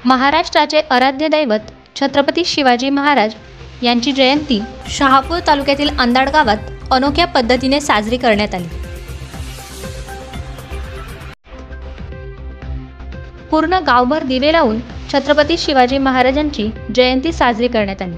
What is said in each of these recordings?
महाराष्ट्राचे आराध्य दैवत छत्रपती शिवाजी महाराज यांची जयंती शहापूर तालुक्यातील अंधाड गावात अनोख्या पद्धतीने साजरी करण्यात आली। पूर्ण गावभर दिवे लावून छत्रपती शिवाजी महाराजांची जयंती साजरी करण्यात आली।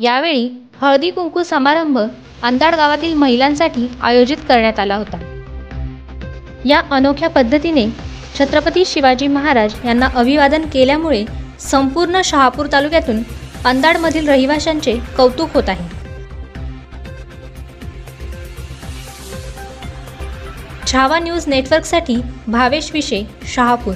यावेळी हळदी कुंकू समारंभ अंधाड गावातील महिलांसाठी आयोजित करण्यात आला होता। या अनोख्या पद्धतीने छत्रपती शिवाजी महाराज यांना अभिवादन केल्यामुळे संपूर्ण शहापूर तालुक्यातून अंधाडमधील रहिवाशांचे कौतुक होत आहे। छावा न्यूज नेटवर्कसाठी भावेश विशे, शहापूर।